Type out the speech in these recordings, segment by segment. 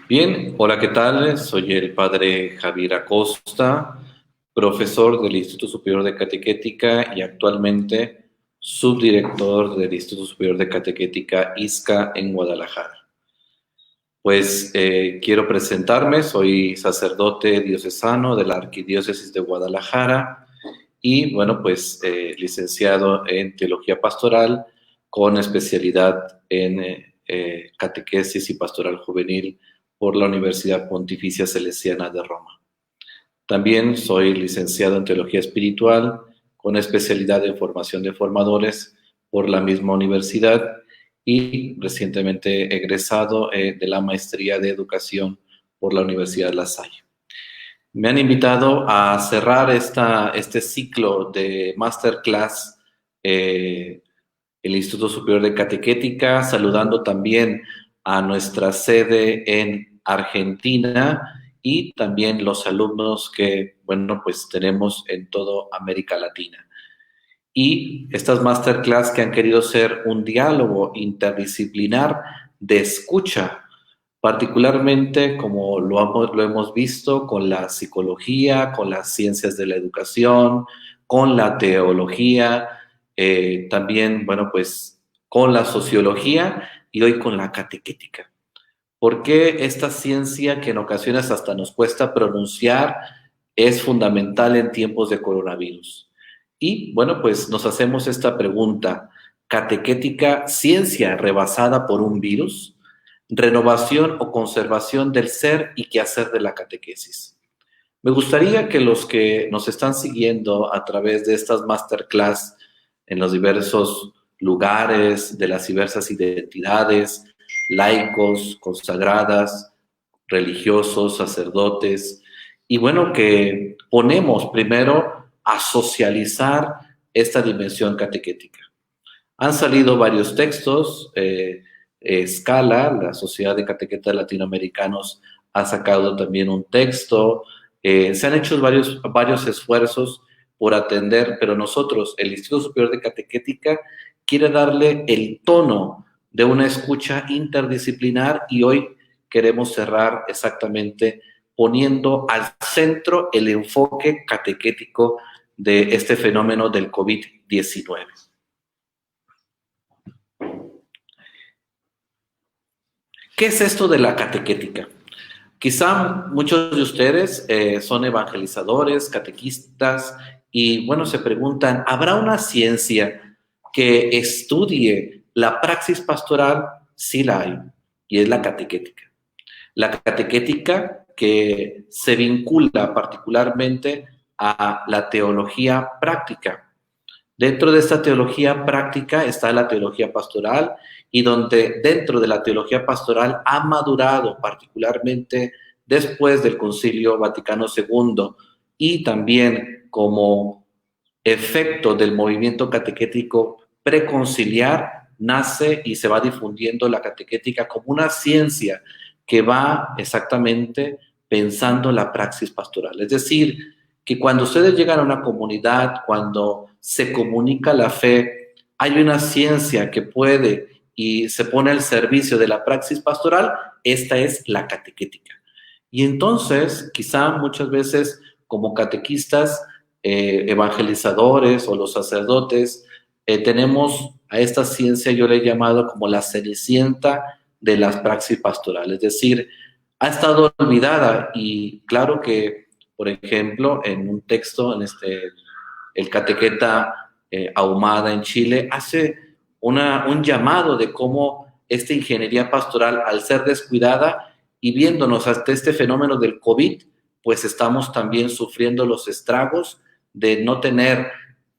Bien, hola, ¿qué tal? Soy el padre Javier Acosta, profesor del Instituto Superior de Catequética y actualmente subdirector del Instituto Superior de Catequética ISCA en Guadalajara. Pues quiero presentarme, soy sacerdote diocesano de la Arquidiócesis de Guadalajara y bueno, pues licenciado en Teología Pastoral con especialidad en Catequesis y Pastoral Juvenil por la Universidad Pontificia Salesiana de Roma. También soy licenciado en Teología Espiritual con especialidad en Formación de Formadores por la misma universidad y recientemente egresado de la Maestría de Educación por la Universidad La Salle. Me han invitado a cerrar este ciclo de masterclass el Instituto Superior de Catequética, saludando también a nuestra sede en Argentina y también los alumnos que, bueno, pues tenemos en toda América Latina. Y estas masterclass que han querido ser un diálogo interdisciplinar de escucha, particularmente como lo hemos visto con la psicología, con las ciencias de la educación, con la teología, también, bueno, pues con la sociología y hoy con la catequética. ¿Por qué esta ciencia que en ocasiones hasta nos cuesta pronunciar es fundamental en tiempos de coronavirus? Y bueno, pues nos hacemos esta pregunta: ¿catequética, ciencia rebasada por un virus? ¿Renovación o conservación del ser y quehacer de la catequesis? Me gustaría que los que nos están siguiendo a través de estas masterclass en los diversos lugares, de las diversas identidades, laicos, consagradas, religiosos, sacerdotes, y bueno, que ponemos primero a socializar esta dimensión catequética. Han salido varios textos, Scala, la Sociedad de Catequetas Latinoamericanos, ha sacado también un texto, se han hecho varios esfuerzos por atender, pero nosotros, el Instituto Superior de Catequética, quiere darle el tono de una escucha interdisciplinar y hoy queremos cerrar exactamente poniendo al centro el enfoque catequético de este fenómeno del COVID-19. ¿Qué es esto de la catequética? Quizá muchos de ustedes son evangelizadores, catequistas, y bueno, se preguntan, ¿habrá una ciencia que estudie la praxis pastoral? Sí la hay, y es la catequética. La catequética que se vincula particularmente a la teología práctica. Dentro de esta teología práctica está la teología pastoral y donde dentro de la teología pastoral ha madurado particularmente después del Concilio Vaticano II y también como efecto del movimiento catequético preconciliar, nace y se va difundiendo la catequética como una ciencia que va exactamente pensando la praxis pastoral. Es decir, que cuando ustedes llegan a una comunidad, cuando se comunica la fe, hay una ciencia que puede y se pone al servicio de la praxis pastoral, esta es la catequética. Y entonces, quizá muchas veces como catequistas, evangelizadores o los sacerdotes, tenemos a esta ciencia, yo le he llamado como la cenicienta de las praxis pastorales, es decir, ha estado olvidada y claro que, por ejemplo, en un texto, el catequeta Ahumada en Chile, hace un llamado de cómo esta ingeniería pastoral, al ser descuidada y viéndonos hasta este fenómeno del COVID, pues estamos también sufriendo los estragos de no tener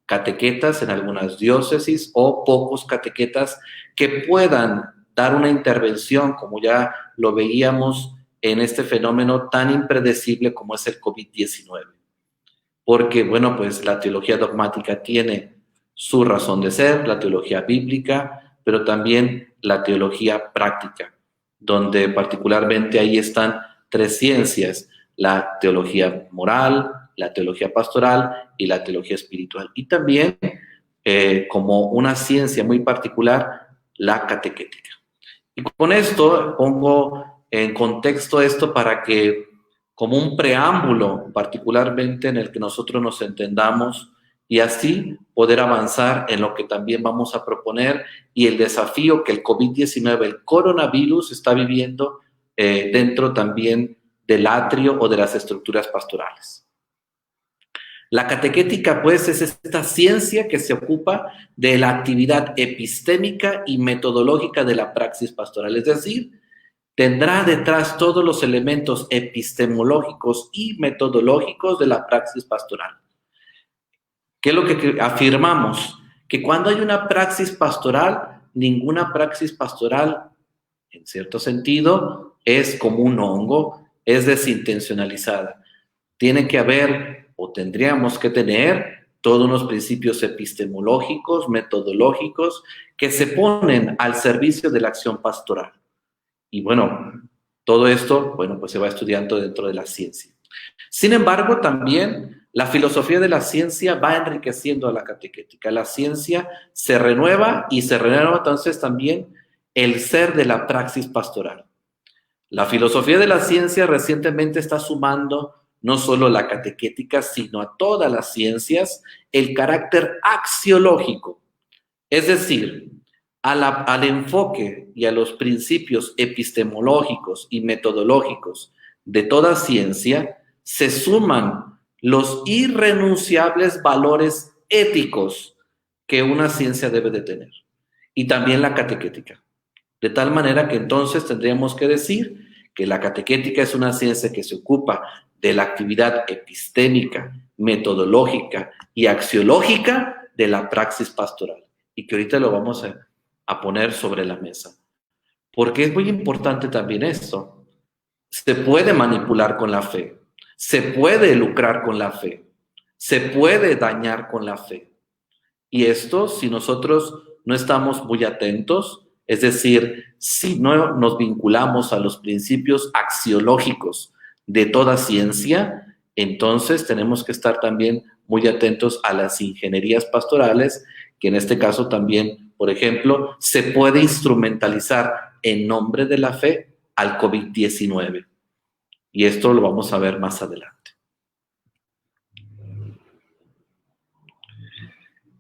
catequetas en algunas diócesis o pocos catequetas que puedan dar una intervención, como ya lo veíamos en este fenómeno tan impredecible como es el COVID-19. Porque, bueno, pues la teología dogmática tiene su razón de ser, la teología bíblica, pero también la teología práctica, donde particularmente ahí están tres ciencias: la teología moral, la teología pastoral y la teología espiritual. Y también, como una ciencia muy particular, la catequética. Y con esto pongo en contexto esto para que, como un preámbulo, particularmente en el que nosotros nos entendamos y así poder avanzar en lo que también vamos a proponer y el desafío que el COVID-19, el coronavirus, está viviendo dentro también del atrio o de las estructuras pastorales. La catequética, pues, es esta ciencia que se ocupa de la actividad epistémica y metodológica de la praxis pastoral, es decir, tendrá detrás todos los elementos epistemológicos y metodológicos de la praxis pastoral. ¿Qué es lo que afirmamos? Que cuando hay una praxis pastoral, ninguna praxis pastoral, en cierto sentido, es como un hongo, es desintencionalizada. Tiene que haber, o tendríamos que tener, todos unos principios epistemológicos, metodológicos, que se ponen al servicio de la acción pastoral. Y bueno, todo esto, bueno, pues se va estudiando dentro de la ciencia. Sin embargo, también la filosofía de la ciencia va enriqueciendo a la catequética. La ciencia se renueva y se renueva entonces también el ser de la praxis pastoral. La filosofía de la ciencia recientemente está sumando no solo la catequética, sino a todas las ciencias, el carácter axiológico. Es decir, al enfoque y a los principios epistemológicos y metodológicos de toda ciencia, se suman los irrenunciables valores éticos que una ciencia debe de tener, y también la catequética. De tal manera que entonces tendríamos que decir que la catequética es una ciencia que se ocupa de la actividad epistémica, metodológica y axiológica de la praxis pastoral, y que ahorita lo vamos a poner sobre la mesa. Porque es muy importante también esto. Se puede manipular con la fe, se puede lucrar con la fe, se puede dañar con la fe. Y esto, si nosotros no estamos muy atentos, es decir, si no nos vinculamos a los principios axiológicos de toda ciencia, entonces tenemos que estar también muy atentos a las ingenierías pastorales, que en este caso también, por ejemplo, se puede instrumentalizar en nombre de la fe al COVID-19. Y esto lo vamos a ver más adelante.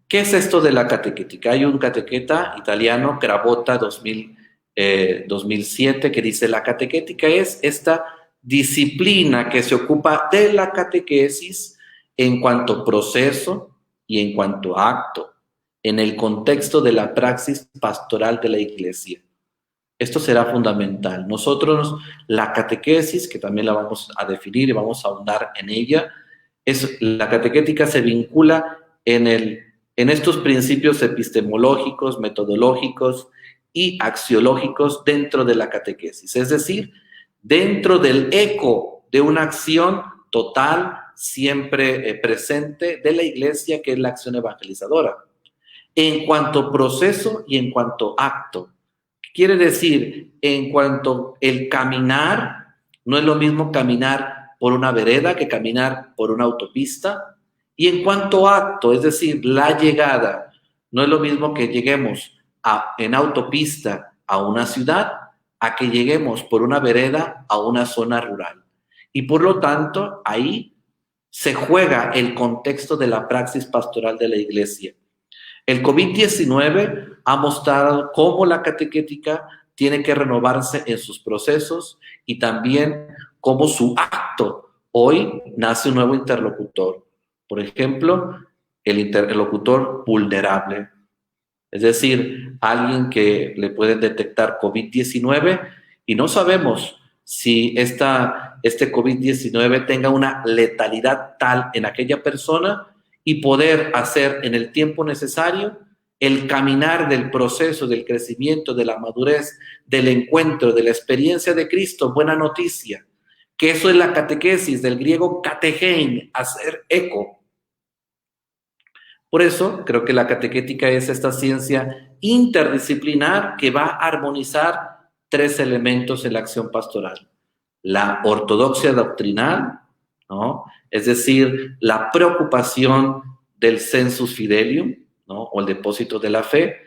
¿Qué es esto de la catequética? Hay un catequeta italiano, Cravotta 2007, que dice: la catequética es esta disciplina que se ocupa de la catequesis en cuanto proceso y en cuanto acto, en el contexto de la praxis pastoral de la Iglesia. Esto será fundamental. Nosotros, la catequesis, que también la vamos a definir y vamos a ahondar en ella, la catequética se vincula en estos principios epistemológicos, metodológicos y axiológicos dentro de la catequesis, es decir, dentro del eco de una acción total, siempre presente de la Iglesia, que es la acción evangelizadora, en cuanto proceso y en cuanto acto. Quiere decir, en cuanto el caminar, no es lo mismo caminar por una vereda que caminar por una autopista. Y en cuanto a acto, es decir, la llegada, no es lo mismo que lleguemos en autopista a una ciudad a que lleguemos por una vereda a una zona rural. Y por lo tanto, ahí se juega el contexto de la praxis pastoral de la Iglesia. El COVID-19 ha mostrado cómo la catequética tiene que renovarse en sus procesos y también cómo su acto. Hoy nace un nuevo interlocutor. Por ejemplo, el interlocutor vulnerable, es decir, alguien que le pueden detectar COVID-19 y no sabemos si este COVID-19 tenga una letalidad tal en aquella persona y poder hacer en el tiempo necesario el caminar del proceso, del crecimiento, de la madurez, del encuentro, de la experiencia de Cristo. Buena noticia, que eso es la catequesis, del griego katechein, hacer eco. Por eso creo que la catequética es esta ciencia interdisciplinar que va a armonizar tres elementos en la acción pastoral: la ortodoxia doctrinal, ¿no? Es decir, la preocupación del sensus fidelium, ¿no? O el depósito de la fe,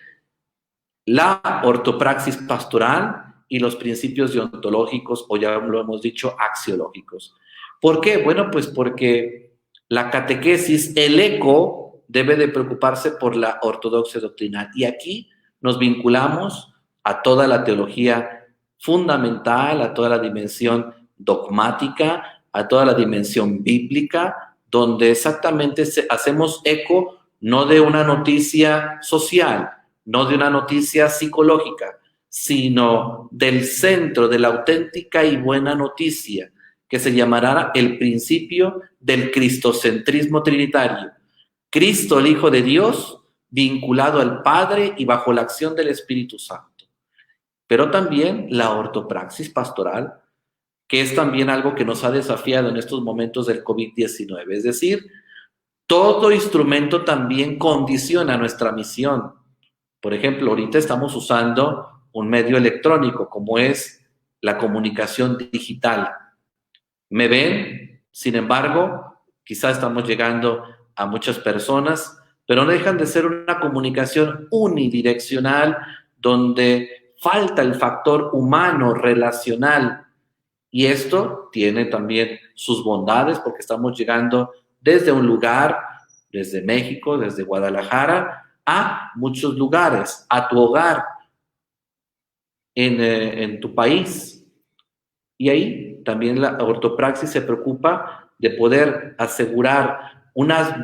la ortopraxis pastoral y los principios deontológicos, o ya lo hemos dicho, axiológicos. ¿Por qué? Bueno, pues porque la catequesis, el eco, debe de preocuparse por la ortodoxia doctrinal. Y aquí nos vinculamos a toda la teología fundamental, a toda la dimensión dogmática, a toda la dimensión bíblica, donde exactamente hacemos eco no de una noticia social, no de una noticia psicológica, sino del centro de la auténtica y buena noticia, que se llamará el principio del cristocentrismo trinitario. Cristo, el Hijo de Dios, vinculado al Padre y bajo la acción del Espíritu Santo. Pero también la ortopraxis pastoral, que es también algo que nos ha desafiado en estos momentos del COVID-19. Es decir, todo instrumento también condiciona nuestra misión. Por ejemplo, ahorita estamos usando un medio electrónico, como es la comunicación digital. ¿Me ven? Sin embargo, quizás estamos llegando a muchas personas, pero no dejan de ser una comunicación unidireccional donde falta el factor humano, relacional. Y esto tiene también sus bondades porque estamos llegando desde un lugar, desde México, desde Guadalajara, a muchos lugares, a tu hogar, en tu país. Y ahí también la ortopraxis se preocupa de poder asegurar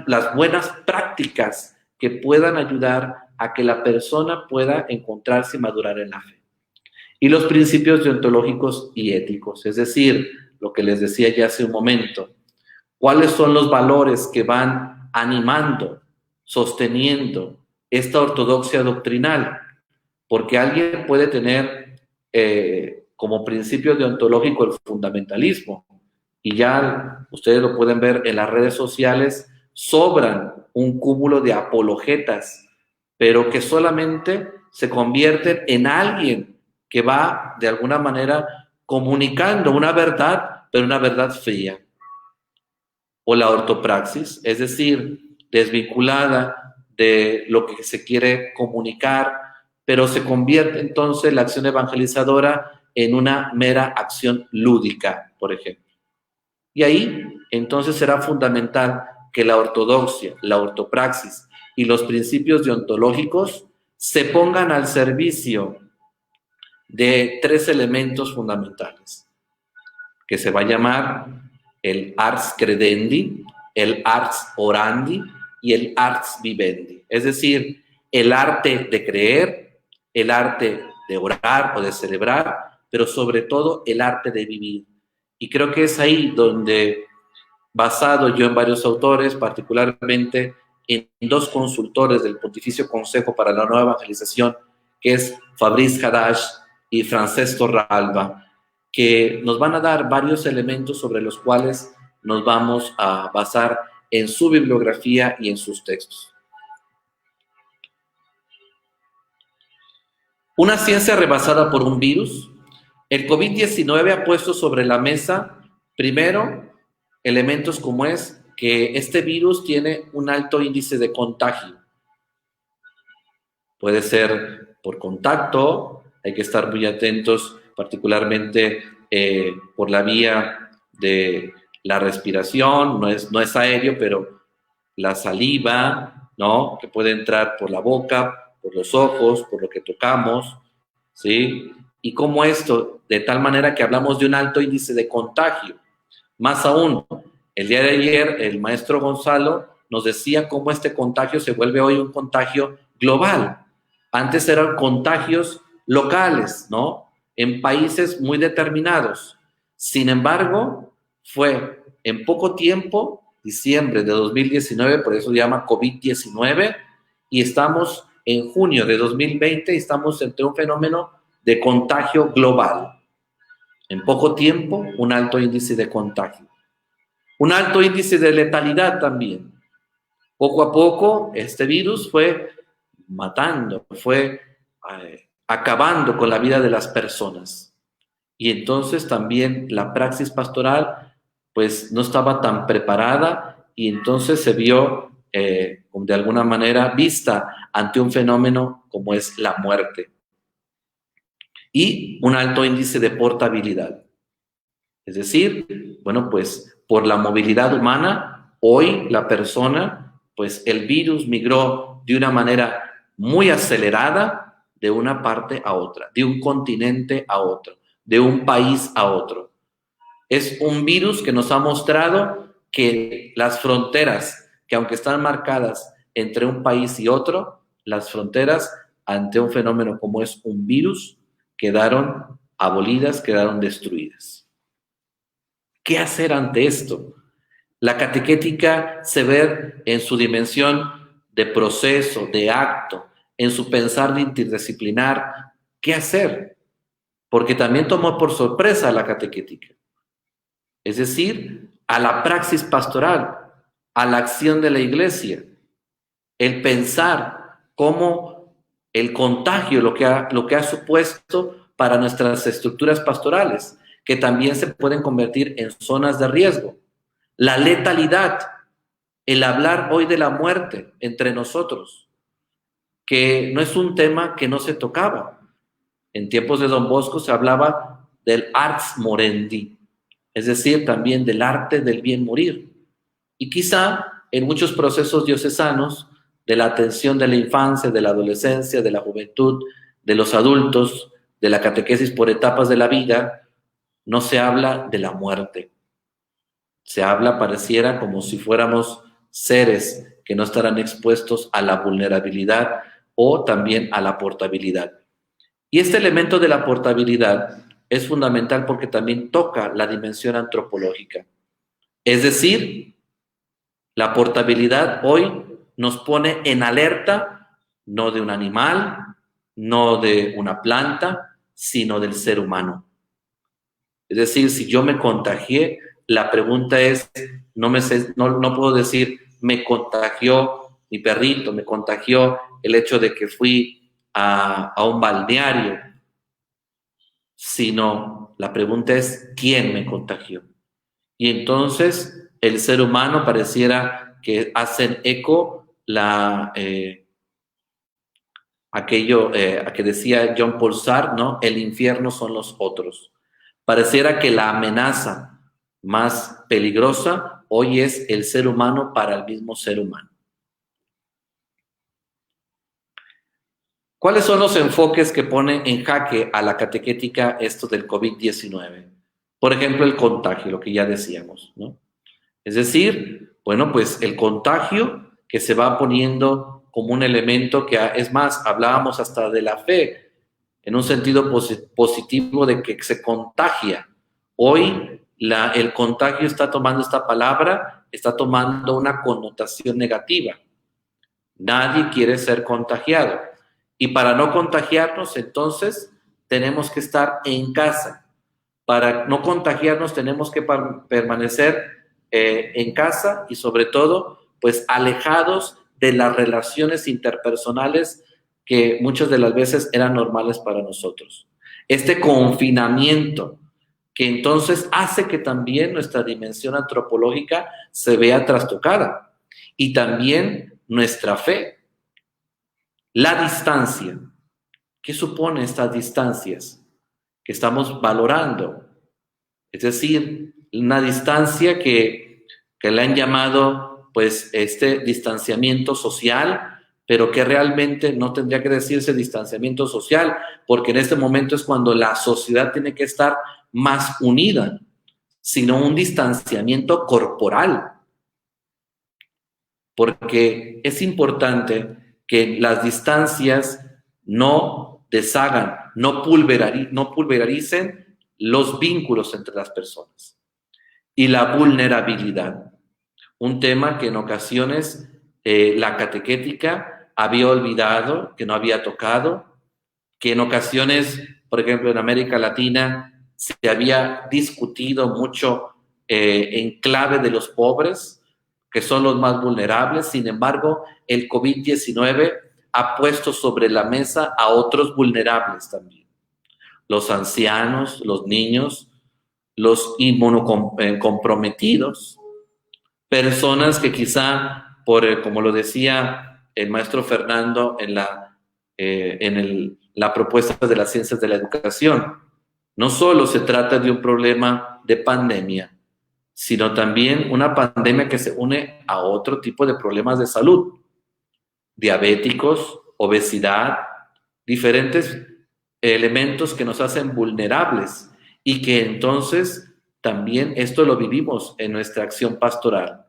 las buenas prácticas que puedan ayudar a que la persona pueda encontrarse y madurar en la fe. Y los principios deontológicos y éticos, es decir, lo que les decía ya hace un momento, cuáles son los valores que van animando, sosteniendo esta ortodoxia doctrinal, porque alguien puede tener como principio deontológico el fundamentalismo, y ya ustedes lo pueden ver en las redes sociales, sobran un cúmulo de apologetas, pero que solamente se convierten en alguien que va de alguna manera comunicando una verdad, pero una verdad fría. O la ortopraxis, es decir, desvinculada de lo que se quiere comunicar, pero se convierte entonces la acción evangelizadora en una mera acción lúdica, por ejemplo. Y ahí entonces será fundamental que la ortodoxia, la ortopraxis y los principios deontológicos se pongan al servicio de tres elementos fundamentales, que se va a llamar el ars credendi, el ars orandi y el ars vivendi. Es decir, el arte de creer, el arte de orar o de celebrar, pero sobre todo el arte de vivir. Y creo que es ahí donde, basado yo en varios autores, particularmente en dos consultores del Pontificio Consejo para la Nueva Evangelización, que es Fabrice Hadash y Francesco Ralva, que nos van a dar varios elementos sobre los cuales nos vamos a basar en su bibliografía y en sus textos. Una ciencia rebasada por un virus. El COVID-19 ha puesto sobre la mesa, primero, elementos como es que este virus tiene un alto índice de contagio. Puede ser por contacto, hay que estar muy atentos, particularmente por la vía de la respiración, no es aéreo, pero la saliva, ¿no? Que puede entrar por la boca, por los ojos, por lo que tocamos, ¿sí? Y cómo esto, de tal manera que hablamos de un alto índice de contagio. Más aún, el día de ayer el maestro Gonzalo nos decía cómo este contagio se vuelve hoy un contagio global. Antes eran contagios locales, ¿no? En países muy determinados. Sin embargo, fue en poco tiempo, diciembre de 2019, por eso se llama COVID-19, y estamos en junio de 2020 y estamos entre un fenómeno de contagio global. En poco tiempo, un alto índice de contagio. Un alto índice de letalidad también. Poco a poco, este virus fue matando, fue acabando con la vida de las personas. Y entonces también la praxis pastoral pues no estaba tan preparada y entonces se vio de alguna manera vista ante un fenómeno como es la muerte. y un alto índice de portabilidad. Es decir, bueno, pues por la movilidad humana, hoy la persona, pues el virus migró de una manera muy acelerada de una parte a otra, de un continente a otro, de un país a otro. Es un virus que nos ha mostrado que las fronteras, que aunque están marcadas entre un país y otro, las fronteras ante un fenómeno como es un virus quedaron abolidas, quedaron destruidas. ¿Qué hacer ante esto? La catequética se ve en su dimensión de proceso, de acto, en su pensar interdisciplinar. ¿Qué hacer? Porque también tomó por sorpresa a la catequética. Es decir, a la praxis pastoral, a la acción de la iglesia, el pensar cómo el contagio, lo que ha supuesto para nuestras estructuras pastorales, que también se pueden convertir en zonas de riesgo. La letalidad, el hablar hoy de la muerte entre nosotros, que no es un tema que no se tocaba. En tiempos de Don Bosco se hablaba del ars morendi, es decir, también del arte del bien morir. Y quizá en muchos procesos diocesanos de la atención de la infancia, de la adolescencia, de la juventud, de los adultos, de la catequesis por etapas de la vida, no se habla de la muerte. Se habla, pareciera, como si fuéramos seres que no estarán expuestos a la vulnerabilidad o también a la portabilidad. Y este elemento de la portabilidad es fundamental porque también toca la dimensión antropológica. Es decir, la portabilidad hoy nos pone en alerta no de un animal, no de una planta, sino del ser humano. Es decir, si yo me contagié, la pregunta es, no puedo decir, me contagió mi perrito, me contagió el hecho de que fui a un balneario, sino la pregunta es, ¿quién me contagió? Y entonces el ser humano pareciera que hacen eco aquello a que decía John Paul Sartre, ¿no? El infierno son los otros. Pareciera que la amenaza más peligrosa hoy es el ser humano para el mismo ser humano. ¿Cuáles son los enfoques que ponen en jaque a la catequética esto del COVID-19? Por ejemplo, el contagio, lo que ya decíamos, ¿no? Es decir, bueno, pues el contagio que se va poniendo como un elemento que, es más, hablábamos hasta de la fe, en un sentido positivo de que se contagia. Hoy el contagio está tomando esta palabra, está tomando una connotación negativa. Nadie quiere ser contagiado. Y para no contagiarnos, entonces, tenemos que estar en casa. Para no contagiarnos, tenemos que permanecer en casa y sobre todo, pues alejados de las relaciones interpersonales que muchas de las veces eran normales para nosotros. Este confinamiento que entonces hace que también nuestra dimensión antropológica se vea trastocada y también nuestra fe. La distancia. ¿Qué supone estas distancias que estamos valorando? Es decir, una distancia que le han llamado, pues, este distanciamiento social, pero que realmente no tendría que decirse distanciamiento social, porque en este momento es cuando la sociedad tiene que estar más unida, sino un distanciamiento corporal. Porque es importante que las distancias no deshagan, no pulveraricen los vínculos entre las personas. Y la vulnerabilidad, un tema que en ocasiones la catequética había olvidado, que no había tocado, que en ocasiones, por ejemplo, en América Latina, se había discutido mucho en clave de los pobres, que son los más vulnerables. Sin embargo, el COVID-19 ha puesto sobre la mesa a otros vulnerables también. Los ancianos, los niños, los inmunocomprometidos, personas que quizá, como lo decía el maestro Fernando en la propuesta de las ciencias de la educación. No solo se trata de un problema de pandemia, sino también una pandemia que se une a otro tipo de problemas de salud, diabéticos, obesidad, diferentes elementos que nos hacen vulnerables y que entonces también esto lo vivimos en nuestra acción pastoral.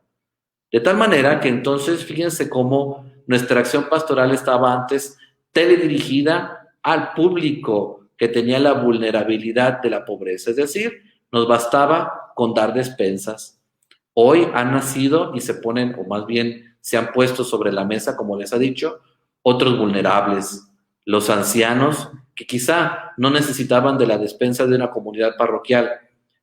De tal manera que entonces fíjense cómo nuestra acción pastoral estaba antes teledirigida al público que tenía la vulnerabilidad de la pobreza, es decir, nos bastaba con dar despensas. Hoy han nacido y se ponen, o más bien se han puesto sobre la mesa, como les ha dicho, otros vulnerables, los ancianos que quizá no necesitaban de la despensa de una comunidad parroquial,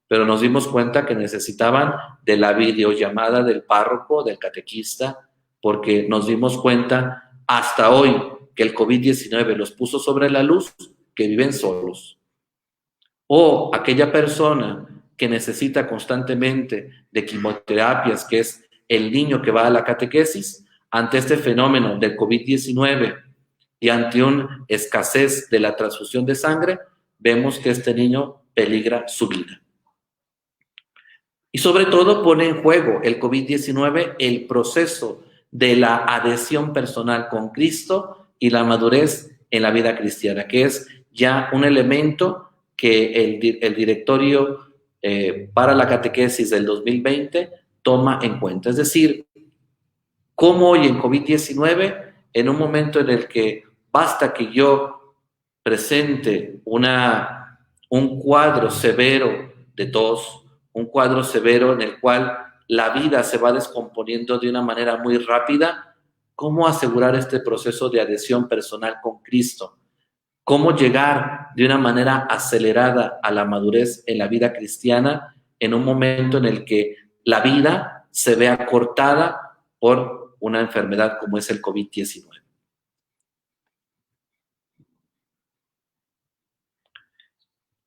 pero nos dimos cuenta que necesitaban de la videollamada del párroco, del catequista, porque nos dimos cuenta hasta hoy que el COVID-19 los puso sobre la luz, que viven solos. O aquella persona que necesita constantemente de quimioterapias, que es el niño que va a la catequesis, ante este fenómeno del COVID-19 y ante una escasez de la transfusión de sangre, vemos que este niño peligra su vida. Y sobre todo pone en juego el COVID-19 el proceso de la adhesión personal con Cristo y la madurez en la vida cristiana, que es ya un elemento que el directorio para la catequesis del 2020 toma en cuenta. Es decir, cómo hoy en COVID-19, en un momento en el que basta que yo presente un cuadro severo de tos, un cuadro severo en el cual la vida se va descomponiendo de una manera muy rápida, ¿cómo asegurar este proceso de adhesión personal con Cristo? ¿Cómo llegar de una manera acelerada a la madurez en la vida cristiana en un momento en el que la vida se ve acortada por una enfermedad como es el COVID-19?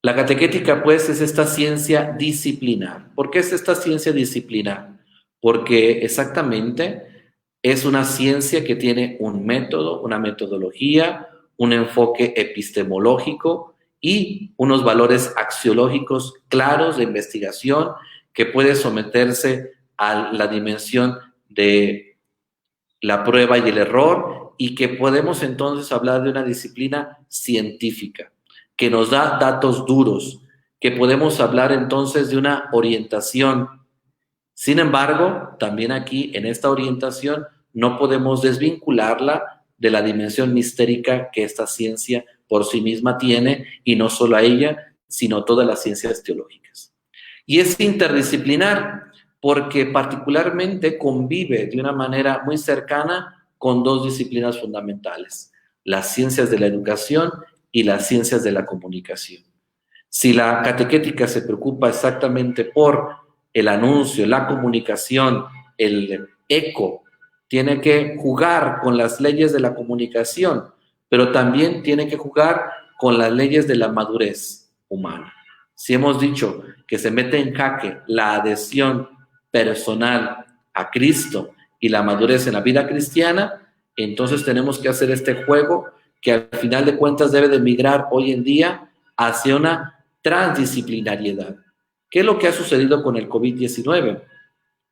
La catequética, pues, es esta ciencia disciplinar. ¿Por qué es esta ciencia disciplinar? Porque exactamente es una ciencia que tiene un método, una metodología, un enfoque epistemológico y unos valores axiológicos claros de investigación que puede someterse a la dimensión de la prueba y el error y que podemos entonces hablar de una disciplina científica que nos da datos duros, que podemos hablar entonces de una orientación. Sin embargo, también aquí en esta orientación no podemos desvincularla de la dimensión mistérica que esta ciencia por sí misma tiene, y no solo a ella, sino todas las ciencias teológicas. Y es interdisciplinar porque particularmente convive de una manera muy cercana con dos disciplinas fundamentales, las ciencias de la educación y las ciencias de la comunicación. Si la catequética se preocupa exactamente por el anuncio, la comunicación, el eco, tiene que jugar con las leyes de la comunicación, pero también tiene que jugar con las leyes de la madurez humana. Si hemos dicho que se mete en jaque la adhesión personal a Cristo y la madurez en la vida cristiana, entonces tenemos que hacer este juego que al final de cuentas debe de migrar hoy en día hacia una transdisciplinariedad. ¿Qué es lo que ha sucedido con el COVID-19?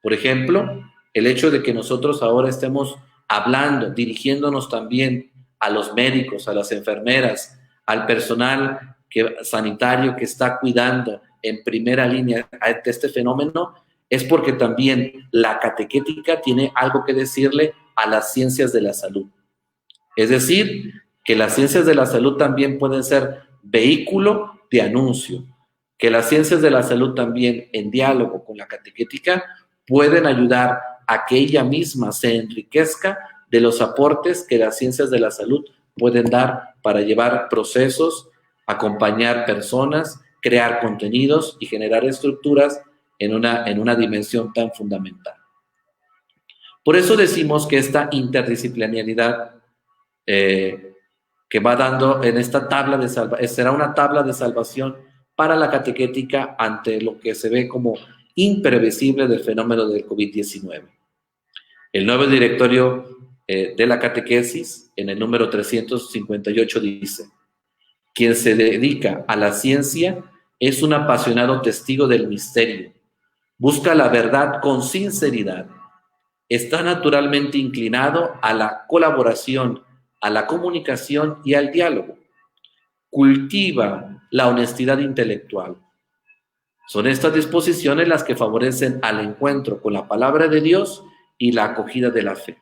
Por ejemplo, el hecho de que nosotros ahora estemos hablando, dirigiéndonos también a los médicos, a las enfermeras, al personal sanitario que está cuidando en primera línea ante este fenómeno, es porque también la catequética tiene algo que decirle a las ciencias de la salud. Es decir, que las ciencias de la salud también pueden ser vehículo de anuncio, que las ciencias de la salud también en diálogo con la catequética pueden ayudar a que ella misma se enriquezca de los aportes que las ciencias de la salud pueden dar para llevar procesos, acompañar personas, crear contenidos y generar estructuras en una dimensión tan fundamental. Por eso decimos que esta interdisciplinariedad que va dando en esta tabla de salvación, será una tabla de salvación para la catequética ante lo que se ve como imprevisible del fenómeno del COVID-19. El nuevo directorio de la catequesis, en el número 358, dice: Quien se dedica a la ciencia es un apasionado testigo del misterio. Busca la verdad con sinceridad. Está naturalmente inclinado a la colaboración, a la comunicación y al diálogo. Cultiva la honestidad intelectual. Son estas disposiciones las que favorecen al encuentro con la palabra de Dios y la acogida de la fe.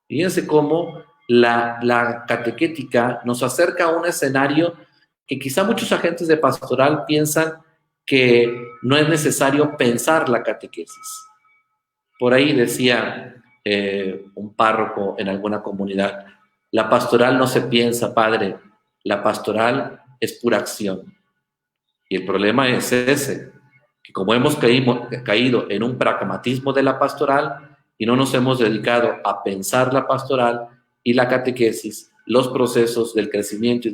Fíjense cómo la catequética nos acerca a un escenario que quizá muchos agentes de pastoral piensan que no es necesario pensar la catequesis. Por ahí decía un párroco en alguna comunidad, la pastoral no se piensa, padre, la pastoral es pura acción. Y el problema es ese, que como hemos caído en un pragmatismo de la pastoral y no nos hemos dedicado a pensar la pastoral y la catequesis, los procesos del crecimiento y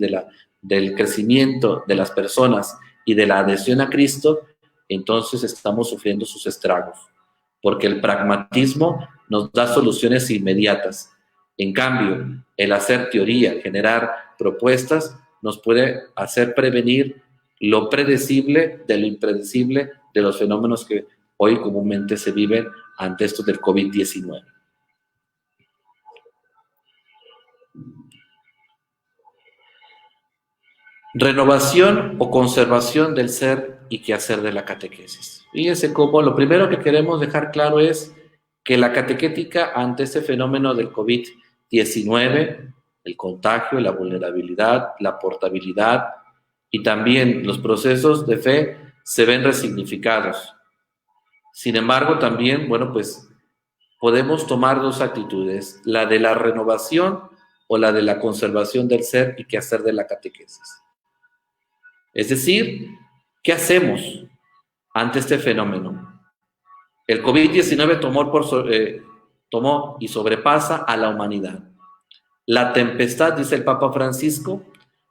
del crecimiento de las personas y de la adhesión a Cristo, entonces estamos sufriendo sus estragos. Porque el pragmatismo nos da soluciones inmediatas. En cambio, el hacer teoría, generar propuestas, nos puede hacer prevenir lo predecible de lo impredecible de los fenómenos que hoy comúnmente se viven ante esto del COVID-19. Renovación o conservación del ser y quehacer de la catequesis. Fíjense cómo lo primero que queremos dejar claro es que la catequética ante este fenómeno del COVID-19, el contagio, la vulnerabilidad, la portabilidad y también los procesos de fe se ven resignificados. Sin embargo, también, bueno, pues podemos tomar dos actitudes, la de la renovación o la de la conservación del ser y quehacer de la catequesis. Es decir, ¿qué hacemos ante este fenómeno? El COVID-19 tomó y sobrepasa a la humanidad. La tempestad, dice el Papa Francisco,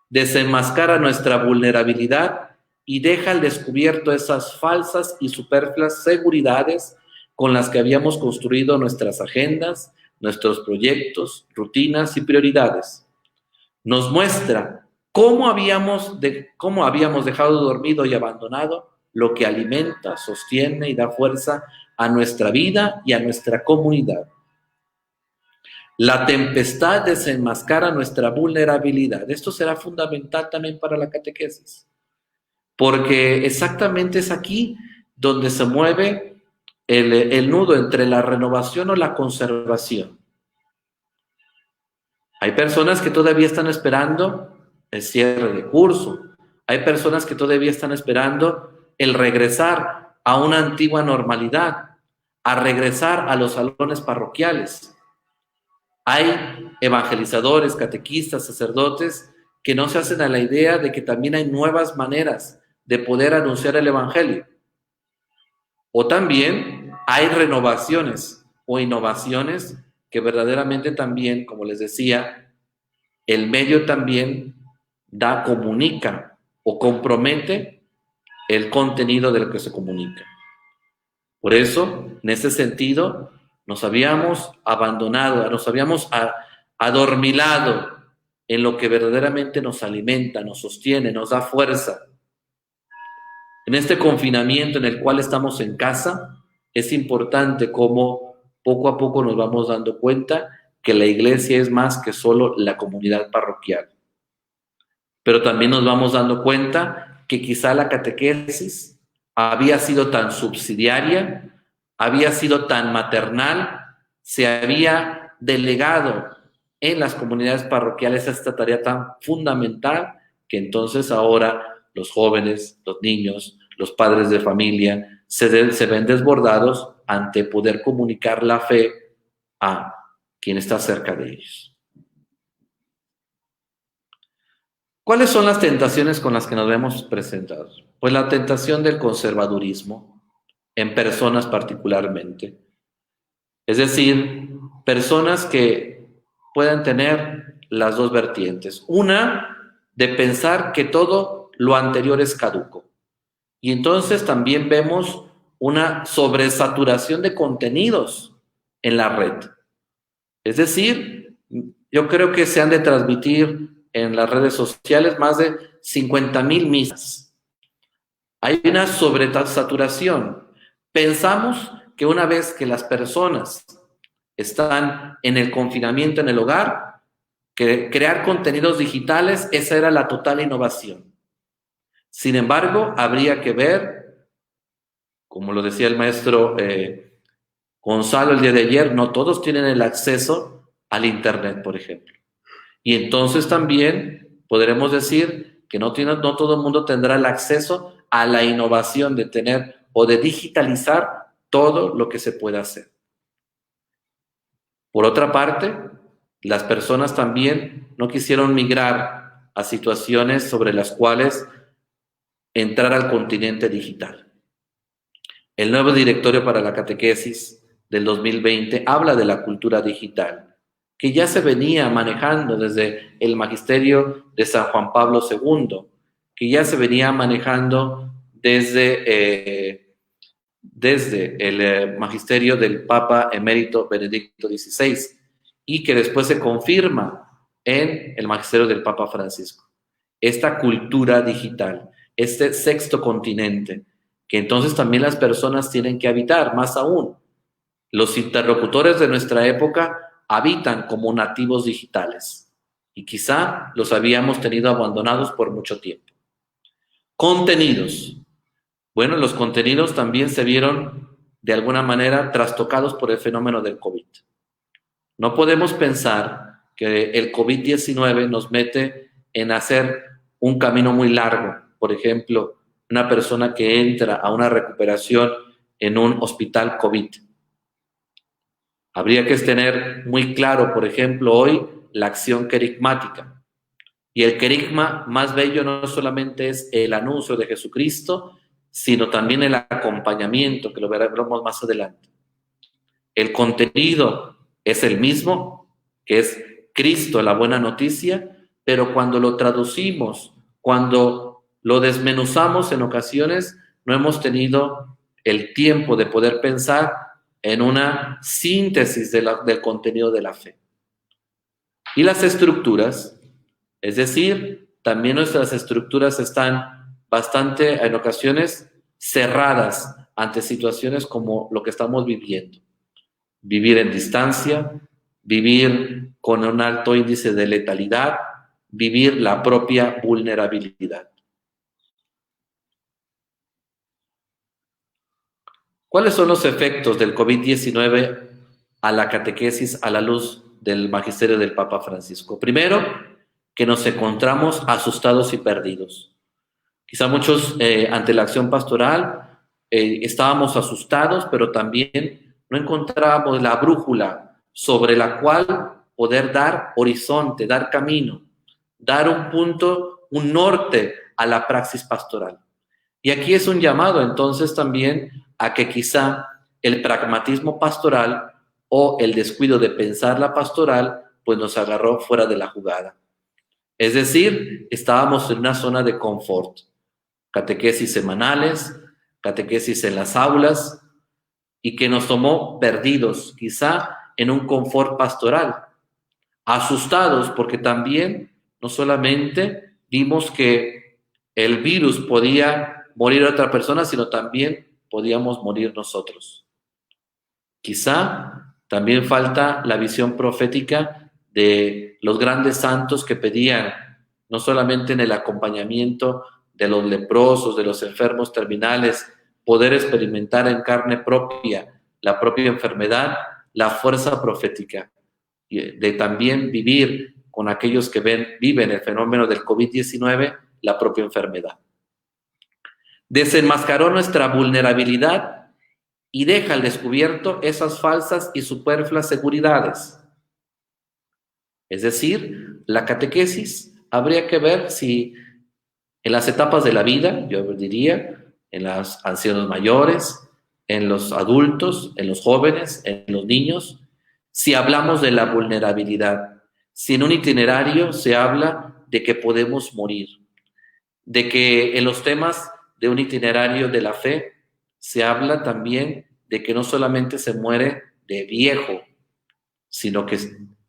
desenmascara nuestra vulnerabilidad y deja al descubierto esas falsas y superfluas seguridades con las que habíamos construido nuestras agendas, nuestros proyectos, rutinas y prioridades. Nos muestra cómo habíamos dejado dormido y abandonado lo que alimenta, sostiene y da fuerza a nuestra vida y a nuestra comunidad. La tempestad desenmascara nuestra vulnerabilidad. Esto será fundamental también para la catequesis, porque exactamente es aquí donde se mueve el nudo entre la renovación o la conservación. Hay personas que todavía están esperando el cierre de curso. Hay personas que todavía están esperando el regresar a una antigua normalidad, a regresar a los salones parroquiales. Hay evangelizadores, catequistas, sacerdotes que no se hacen a la idea de que también hay nuevas maneras de poder anunciar el evangelio. O también hay renovaciones o innovaciones que verdaderamente también, como les decía, el medio también comunica o compromete el contenido de lo que se comunica. Por eso, en ese sentido, nos habíamos abandonado, nos habíamos adormilado en lo que verdaderamente nos alimenta, nos sostiene, nos da fuerza. En este confinamiento en el cual estamos en casa, es importante cómo poco a poco nos vamos dando cuenta que la iglesia es más que solo la comunidad parroquial. Pero también nos vamos dando cuenta que quizá la catequesis había sido tan subsidiaria, había sido tan maternal, se había delegado en las comunidades parroquiales esta tarea tan fundamental que entonces ahora los jóvenes, los niños, los padres de familia se ven desbordados ante poder comunicar la fe a quien está cerca de ellos. ¿Cuáles son las tentaciones con las que nos vemos presentados? Pues la tentación del conservadurismo, en personas particularmente. Es decir, personas que puedan tener las dos vertientes. Una, de pensar que todo lo anterior es caduco. Y entonces también vemos una sobresaturación de contenidos en la red. Es decir, yo creo que se han de transmitir en las redes sociales más de 50,000 misas. Hay una sobresaturación. Pensamos que una vez que las personas están en el confinamiento en el hogar, que crear contenidos digitales, esa era la total innovación. Sin embargo, habría que ver, como lo decía el maestro Gonzalo el día de ayer, no todos tienen el acceso al Internet, por ejemplo. Y entonces también podremos decir que no todo el mundo tendrá el acceso a la innovación de tener o de digitalizar todo lo que se pueda hacer. Por otra parte, las personas también no quisieron migrar a situaciones sobre las cuales entrar al continente digital. El nuevo directorio para la catequesis del 2020 habla de la cultura digital, que ya se venía manejando desde el magisterio de San Juan Pablo II, que ya se venía manejando desde el magisterio del Papa emérito Benedicto XVI y que después se confirma en el magisterio del Papa Francisco. Esta cultura digital, este sexto continente, que entonces también las personas tienen que habitar, más aún. Los interlocutores de nuestra época habitan como nativos digitales y quizá los habíamos tenido abandonados por mucho tiempo. Contenidos. Bueno, los contenidos también se vieron de alguna manera trastocados por el fenómeno del COVID. No podemos pensar que el COVID-19 nos mete en hacer un camino muy largo. Por ejemplo, una persona que entra a una recuperación en un hospital COVID. Habría que tener muy claro, por ejemplo, hoy la acción querigmática. Y el querigma más bello no solamente es el anuncio de Jesucristo, sino también el acompañamiento, que lo veremos más adelante. El contenido es el mismo, que es Cristo, la buena noticia, pero cuando lo traducimos, cuando lo desmenuzamos en ocasiones, no hemos tenido el tiempo de poder pensar en una síntesis del contenido de la fe. Y las estructuras, es decir, también nuestras estructuras están bastante, en ocasiones, cerradas ante situaciones como lo que estamos viviendo. Vivir en distancia, vivir con un alto índice de letalidad, vivir la propia vulnerabilidad. ¿Cuáles son los efectos del COVID-19 a la catequesis a la luz del magisterio del Papa Francisco? Primero, que nos encontramos asustados y perdidos. Quizá muchos ante la acción pastoral estábamos asustados, pero también no encontrábamos la brújula sobre la cual poder dar horizonte, dar camino, dar un punto, un norte a la praxis pastoral. Y aquí es un llamado entonces también a que quizá el pragmatismo pastoral o el descuido de pensar la pastoral pues nos agarró fuera de la jugada. Es decir, estábamos en una zona de confort. Catequesis semanales, catequesis en las aulas, y que nos tomó perdidos, quizá en un confort pastoral, asustados porque también no solamente vimos que el virus podía morir a otra persona, sino también podíamos morir nosotros. Quizá también falta la visión profética de los grandes santos que pedían, no solamente en el acompañamiento de los leprosos, de los enfermos terminales, poder experimentar en carne propia la propia enfermedad, la fuerza profética, de también vivir con aquellos que viven el fenómeno del COVID-19, la propia enfermedad. Desenmascaró nuestra vulnerabilidad y deja al descubierto esas falsas y superfluas seguridades. Es decir, la catequesis habría que ver si en las etapas de la vida, yo diría, en los ancianos mayores, en los adultos, en los jóvenes, en los niños, si hablamos de la vulnerabilidad, si en un itinerario se habla de que podemos morir, de que en los temas de un itinerario de la fe se habla también de que no solamente se muere de viejo, sino que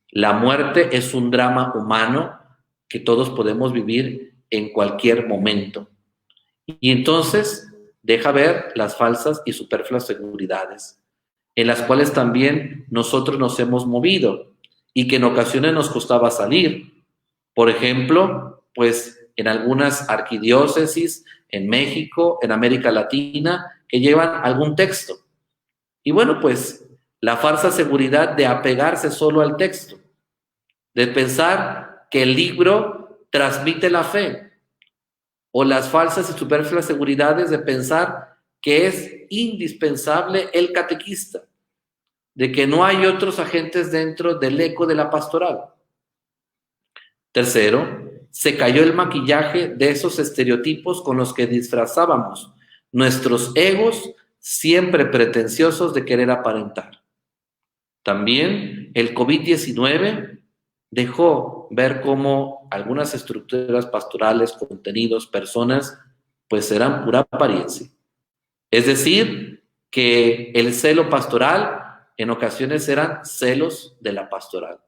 la muerte es un drama humano que todos podemos vivir en cualquier momento. Y entonces deja ver las falsas y superfluas seguridades, en las cuales también nosotros nos hemos movido y que en ocasiones nos costaba salir. Por ejemplo, pues en algunas arquidiócesis, en México, en América Latina, que llevan algún texto. Y bueno, pues la falsa seguridad de apegarse solo al texto, de pensar que el libro transmite la fe, o las falsas y superfluas seguridades de pensar que es indispensable el catequista, de que no hay otros agentes dentro del eco de la pastoral. Tercero, se cayó el maquillaje de esos estereotipos con los que disfrazábamos nuestros egos siempre pretenciosos de querer aparentar. También el COVID-19 dejó ver cómo algunas estructuras pastorales, contenidos, personas, pues eran pura apariencia. Es decir, que el celo pastoral en ocasiones eran celos de la pastoral.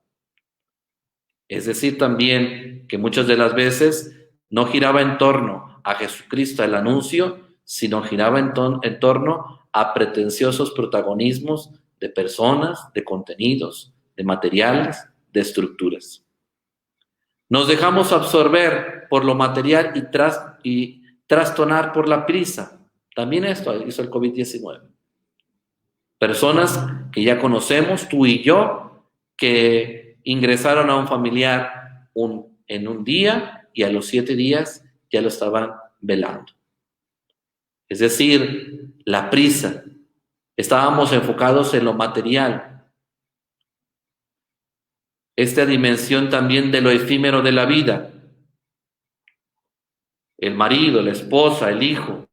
Es decir, también que muchas de las veces no giraba en torno a Jesucristo el anuncio, sino giraba en torno a pretenciosos protagonismos de personas, de contenidos, de materiales, de estructuras. Nos dejamos absorber por lo material y trastornar por la prisa. También esto hizo el COVID-19. Personas que ya conocemos, tú y yo, que ingresaron a un familiar en un día y a los 7 días ya lo estaban velando. Es decir, la prisa. Estábamos enfocados en lo material. Esta dimensión también de lo efímero de la vida. El marido, la esposa, el hijo.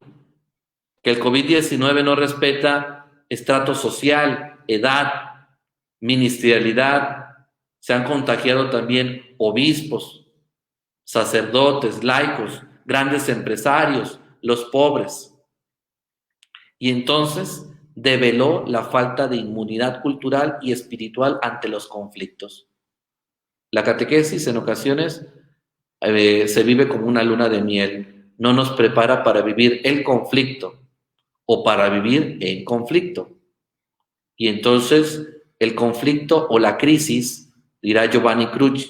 Que el COVID-19 no respeta estrato social, edad, ministerialidad. Se han contagiado también obispos, sacerdotes, laicos, grandes empresarios, los pobres. Y entonces develó la falta de inmunidad cultural y espiritual ante los conflictos. La catequesis en ocasiones se vive como una luna de miel. No nos prepara para vivir el conflicto o para vivir en conflicto. Y entonces el conflicto o la crisis, dirá Giovanni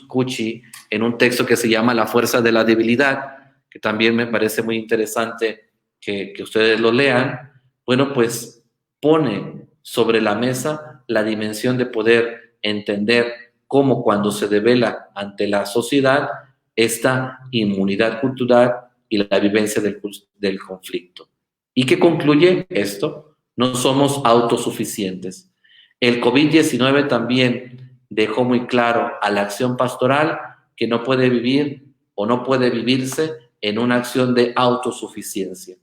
Cucci en un texto que se llama La fuerza de la debilidad, que también me parece muy interesante que ustedes lo lean. Bueno, pues pone sobre la mesa la dimensión de poder entender cómo cuando se devela ante la sociedad esta inmunidad cultural y la vivencia del conflicto. ¿Y qué concluye esto? No somos autosuficientes. El COVID-19 también dejó muy claro a la acción pastoral que no puede vivir o no puede vivirse en una acción de autosuficiencia.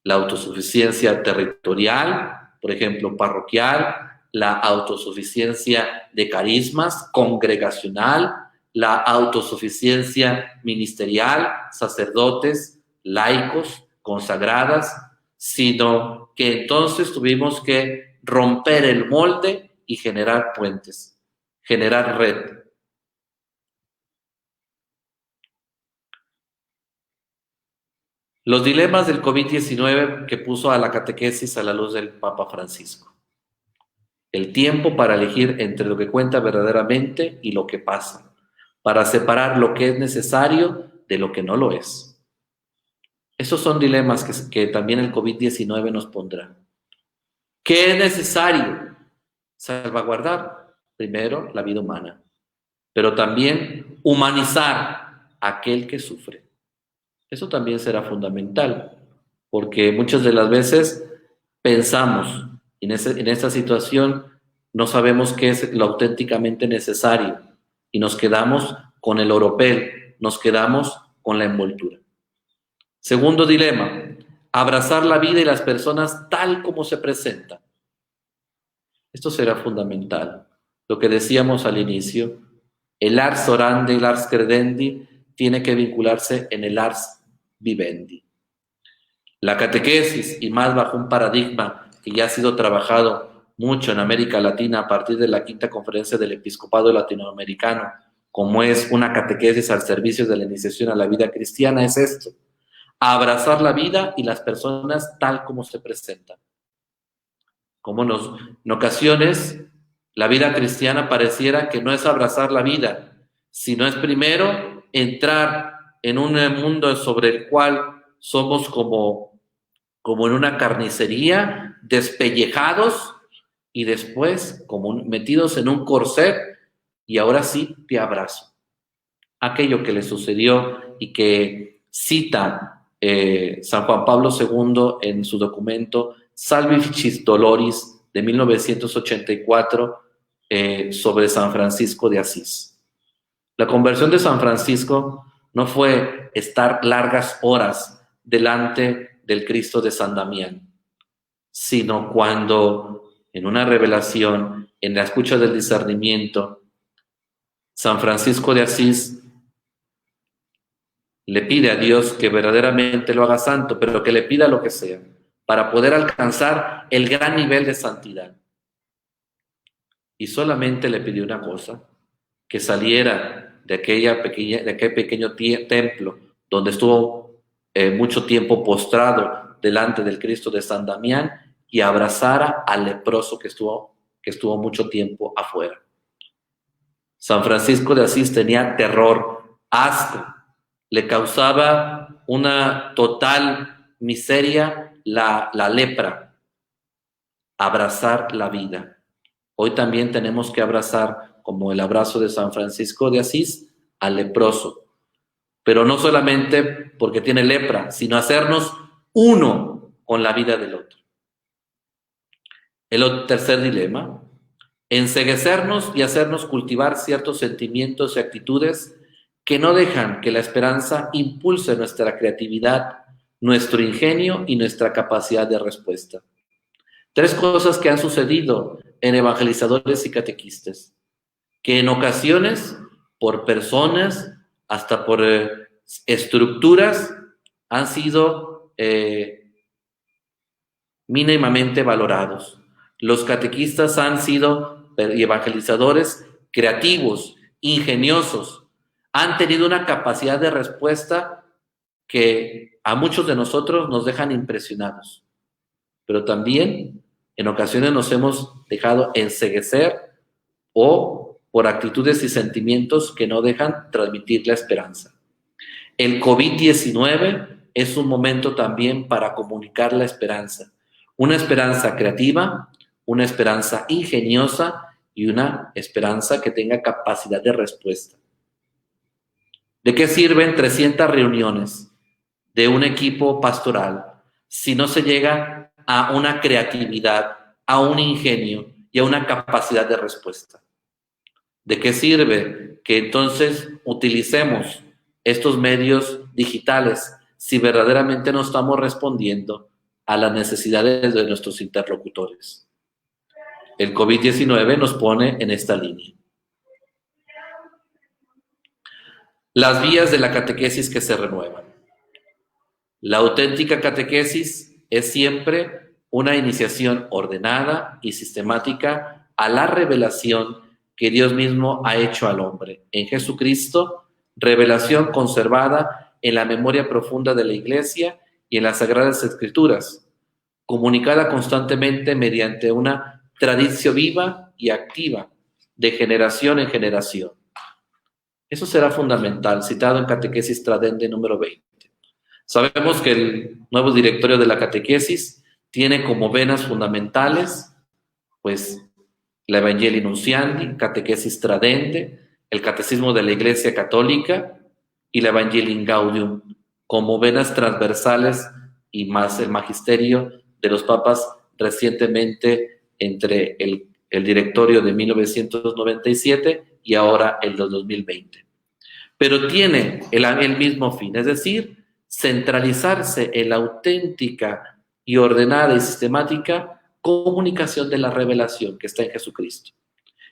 La autosuficiencia territorial, por ejemplo, parroquial, la autosuficiencia de carismas, congregacional, la autosuficiencia ministerial, sacerdotes, laicos, consagradas, sino que entonces tuvimos que romper el molde y generar puentes, generar red. Los dilemas del COVID-19 que puso a la catequesis a la luz del Papa Francisco. El tiempo para elegir entre lo que cuenta verdaderamente y lo que pasa, para separar lo que es necesario de lo que no lo es. Esos son dilemas que también el COVID-19 nos pondrá. ¿Qué es necesario? Salvaguardar, primero, la vida humana, pero también humanizar a aquel que sufre. Eso también será fundamental, porque muchas de las veces pensamos en esta situación, no sabemos qué es lo auténticamente necesario y nos quedamos con el oropel, nos quedamos con la envoltura. Segundo dilema, abrazar la vida y las personas tal como se presentan. Esto será fundamental. Lo que decíamos al inicio, el ars orandi, el ars credendi, tiene que vincularse en el ars vivendi. La catequesis, y más bajo un paradigma que ya ha sido trabajado mucho en América Latina a partir de la Quinta Conferencia del Episcopado Latinoamericano, como es una catequesis al servicio de la iniciación a la vida cristiana, es esto: abrazar la vida y las personas tal como se presentan. En ocasiones la vida cristiana pareciera que no es abrazar la vida, sino es primero entrar en un mundo sobre el cual somos como en una carnicería, despellejados, y después como metidos en un corset, y ahora sí te abrazo. Aquello que le sucedió y que cita San Juan Pablo II en su documento Salvificis Doloris de 1984 sobre San Francisco de Asís. La conversión de San Francisco no fue estar largas horas delante del Cristo de San Damián, sino cuando en una revelación, en la escucha del discernimiento, San Francisco de Asís le pide a Dios que verdaderamente lo haga santo, pero que le pida lo que sea, para poder alcanzar el gran nivel de santidad. Y solamente le pidió una cosa: que saliera de aquel pequeño templo donde estuvo mucho tiempo postrado delante del Cristo de San Damián, y abrazara al leproso que estuvo mucho tiempo afuera. San Francisco de Asís tenía terror, asco, le causaba una total miseria la lepra. Abrazar la vida. Hoy también tenemos que abrazar, como el abrazo de San Francisco de Asís, al leproso. Pero no solamente porque tiene lepra, sino hacernos uno con la vida del otro. El tercer dilema: enceguecernos y hacernos cultivar ciertos sentimientos y actitudes que no dejan que la esperanza impulse nuestra creatividad, nuestro ingenio y nuestra capacidad de respuesta. Tres cosas que han sucedido en evangelizadores y catequistas, que en ocasiones, por personas, hasta por estructuras, han sido mínimamente valorados. Los catequistas han sido y evangelizadores creativos, ingeniosos, han tenido una capacidad de respuesta que a muchos de nosotros nos dejan impresionados. Pero también en ocasiones nos hemos dejado enceguecer o por actitudes y sentimientos que no dejan transmitir la esperanza. El COVID-19 es un momento también para comunicar la esperanza. Una esperanza creativa, una esperanza ingeniosa y una esperanza que tenga capacidad de respuesta. ¿De qué sirven 300 reuniones de un equipo pastoral si no se llega a una creatividad, a un ingenio y a una capacidad de respuesta? ¿De qué sirve que entonces utilicemos estos medios digitales si verdaderamente no estamos respondiendo a las necesidades de nuestros interlocutores? El COVID-19 nos pone en esta línea. Las vías de la catequesis que se renuevan. La auténtica catequesis es siempre una iniciación ordenada y sistemática a la revelación que Dios mismo ha hecho al hombre en Jesucristo, revelación conservada en la memoria profunda de la Iglesia y en las Sagradas Escrituras, comunicada constantemente mediante una tradición viva y activa de generación en generación. Eso será fundamental, citado en Catequesis Tradendae número 20. Sabemos que el nuevo directorio de la catequesis tiene como venas fundamentales, pues, la Evangelii Nunciandi, Catequesis Tradendae, el Catecismo de la Iglesia Católica y la Evangelii Gaudium, como venas transversales, y más el magisterio de los papas recientemente entre el directorio de 1997 y ahora el de 2020. Pero tiene el mismo fin, es decir, centralizarse en la auténtica y ordenada y sistemática comunicación de la revelación que está en Jesucristo.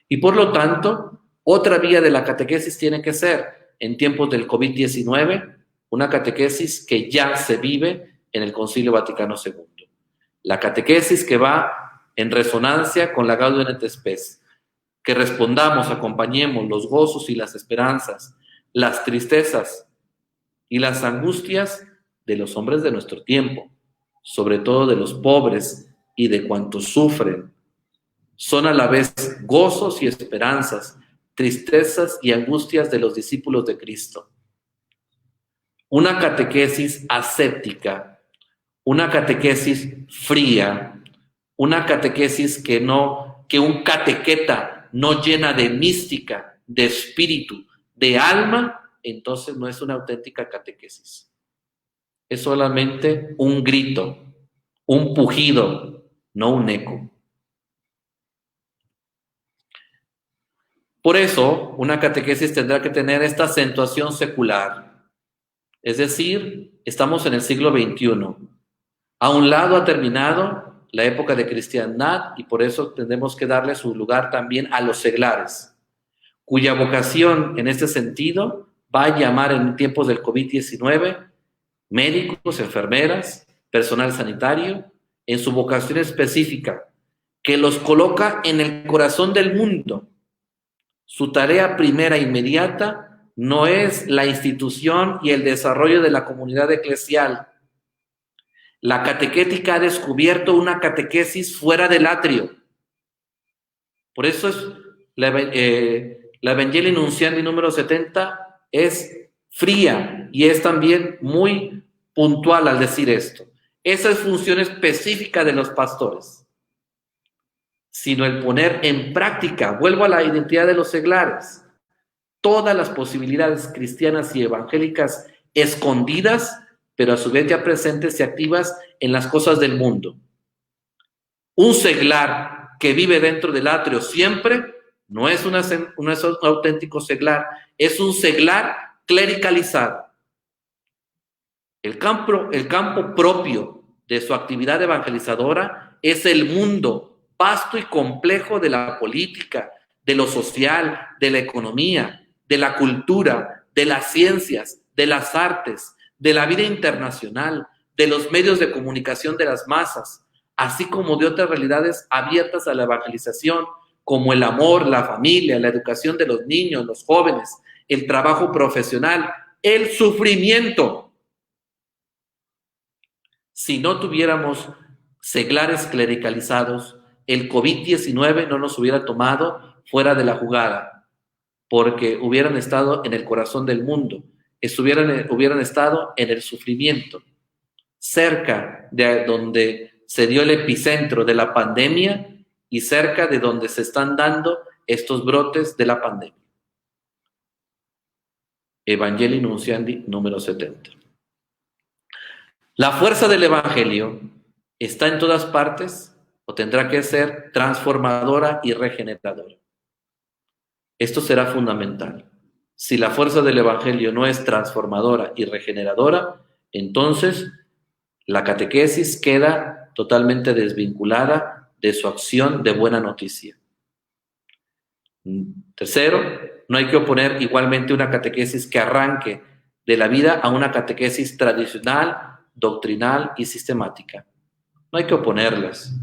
Y por lo tanto, otra vía de la catequesis tiene que ser, en tiempos del COVID-19, una catequesis que ya se vive en el Concilio Vaticano II. La catequesis que va en resonancia con la Gaudium et Spes, que respondamos, acompañemos los gozos y las esperanzas, las tristezas y las angustias de los hombres de nuestro tiempo, sobre todo de los pobres y de cuantos sufren. Son a la vez gozos y esperanzas, tristezas y angustias de los discípulos de Cristo. Una catequesis ascética, una catequesis fría, una catequesis que un catequeta no llena de mística, de espíritu, de alma, entonces no es una auténtica catequesis. Es solamente un grito, un pujido, no un eco. Por eso, una catequesis tendrá que tener esta acentuación secular. Es decir, estamos en el siglo XXI. A un lado ha terminado la época de cristiandad y por eso tenemos que darle su lugar también a los seglares, cuya vocación en este sentido va a llamar en tiempos del COVID-19 médicos, enfermeras, personal sanitario, en su vocación específica, que los coloca en el corazón del mundo. Su tarea primera inmediata no es la institución y el desarrollo de la comunidad eclesial. La catequética ha descubierto una catequesis fuera del atrio. Por eso es la Evangelii Nuntiandi número 70 es fría y es también muy puntual al decir esto. Esa es función específica de los pastores, sino el poner en práctica, vuelvo a la identidad de los seglares, todas las posibilidades cristianas y evangélicas escondidas, pero a su vez ya presentes y activas en las cosas del mundo. Un seglar que vive dentro del atrio siempre no es un auténtico seglar, es un seglar clericalizado. El campo propio de su actividad evangelizadora es el mundo vasto y complejo de la política, de lo social, de la economía, de la cultura, de las ciencias, de las artes, de la vida internacional, de los medios de comunicación de las masas, así como de otras realidades abiertas a la evangelización, como el amor, la familia, la educación de los niños, los jóvenes, el trabajo profesional, el sufrimiento. Si no tuviéramos seglares clericalizados, el COVID-19 no nos hubiera tomado fuera de la jugada, porque hubieran estado en el corazón del mundo, hubieran estado en el sufrimiento, cerca de donde se dio el epicentro de la pandemia y cerca de donde se están dando estos brotes de la pandemia. Evangelii Nuntiandi número 70. La fuerza del Evangelio está en todas partes o tendrá que ser transformadora y regeneradora. Esto será fundamental. Si la fuerza del Evangelio no es transformadora y regeneradora, entonces la catequesis queda totalmente desvinculada de su acción de buena noticia. Tercero, no hay que oponer igualmente una catequesis que arranque de la vida a una catequesis tradicional, doctrinal y sistemática. No hay que oponerlas.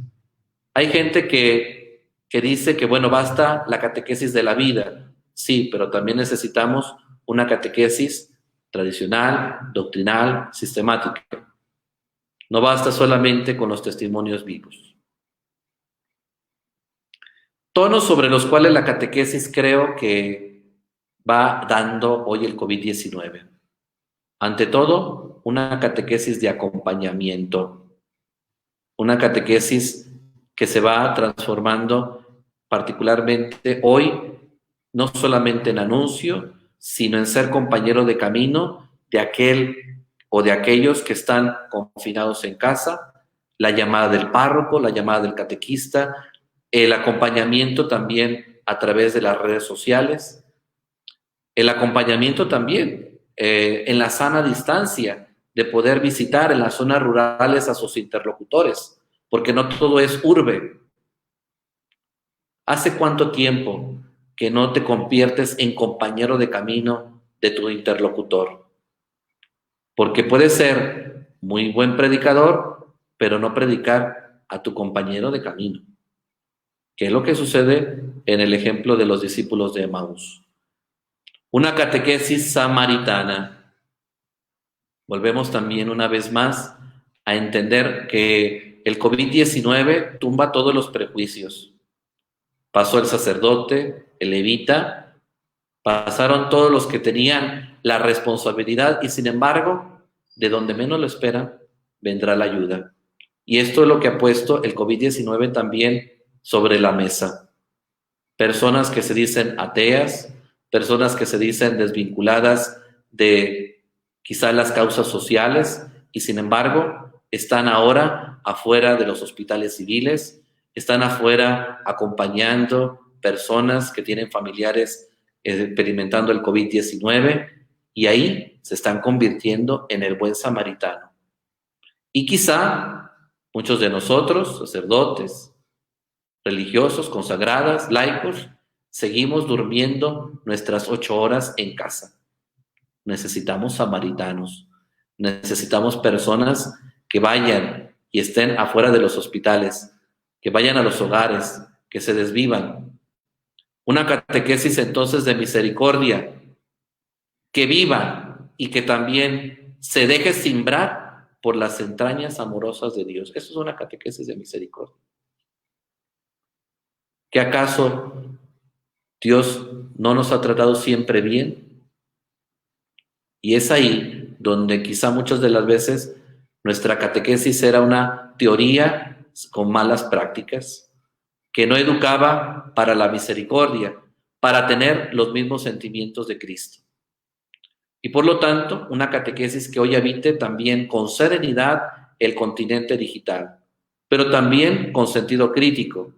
Hay gente que dice que, bueno, basta la catequesis de la vida. Sí, pero también necesitamos una catequesis tradicional, doctrinal, sistemática. No basta solamente con los testimonios vivos. Tonos sobre los cuales la catequesis creo que va dando hoy el COVID-19. Ante todo, una catequesis de acompañamiento, una catequesis que se va transformando particularmente hoy, no solamente en anuncio, sino en ser compañero de camino de aquel o de aquellos que están confinados en casa, la llamada del párroco, la llamada del catequista, el acompañamiento también a través de las redes sociales, el acompañamiento también en la sana distancia de poder visitar en las zonas rurales a sus interlocutores, porque no todo es urbe. ¿Hace cuánto tiempo que no te conviertes en compañero de camino de tu interlocutor? Porque puede ser muy buen predicador, pero no predicar a tu compañero de camino. ¿Qué es lo que sucede en el ejemplo de los discípulos de Emaús? Una catequesis samaritana. Volvemos también una vez más a entender que el COVID-19 tumba todos los prejuicios. Pasó el sacerdote, el levita, pasaron todos los que tenían la responsabilidad y sin embargo, de donde menos lo esperan, vendrá la ayuda. Y esto es lo que ha puesto el COVID-19 también sobre la mesa. Personas que se dicen ateas, personas que se dicen desvinculadas de quizás las causas sociales y sin embargo están ahora afuera de los hospitales civiles, están afuera acompañando personas que tienen familiares experimentando el COVID-19 y ahí se están convirtiendo en el buen samaritano. Y quizá muchos de nosotros, sacerdotes, religiosos, consagradas, laicos, seguimos durmiendo nuestras 8 horas en casa. Necesitamos samaritanos, necesitamos personas que vayan y estén afuera de los hospitales, que vayan a los hogares, que se desvivan. Una catequesis entonces de misericordia, que viva y que también se deje simbrar por las entrañas amorosas de Dios. Eso es una catequesis de misericordia. ¿Que acaso Dios no nos ha tratado siempre bien? Y es ahí donde quizá muchas de las veces nuestra catequesis era una teoría con malas prácticas, que no educaba para la misericordia, para tener los mismos sentimientos de Cristo. Y por lo tanto, una catequesis que hoy habite también con serenidad el continente digital, pero también con sentido crítico.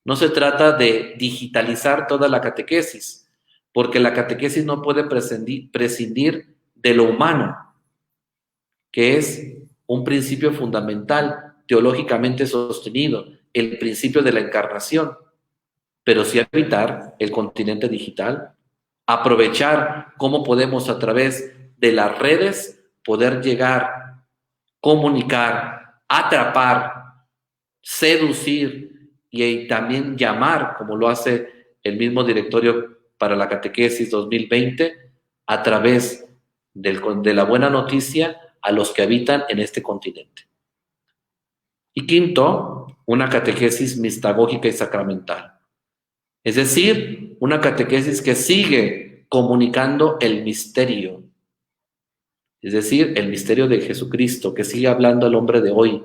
No se trata de digitalizar toda la catequesis, porque la catequesis no puede prescindir de lo humano, que es un principio fundamental, teológicamente sostenido, el principio de la encarnación, pero sí habitar el continente digital, aprovechar cómo podemos a través de las redes poder llegar, comunicar, atrapar, seducir y también llamar, como lo hace el mismo Directorio para la Catequesis 2020, a través de la buena noticia a los que habitan en este continente. Y quinto, una catequesis mistagógica y sacramental. Es decir, una catequesis que sigue comunicando el misterio. Es decir, el misterio de Jesucristo, que sigue hablando al hombre de hoy.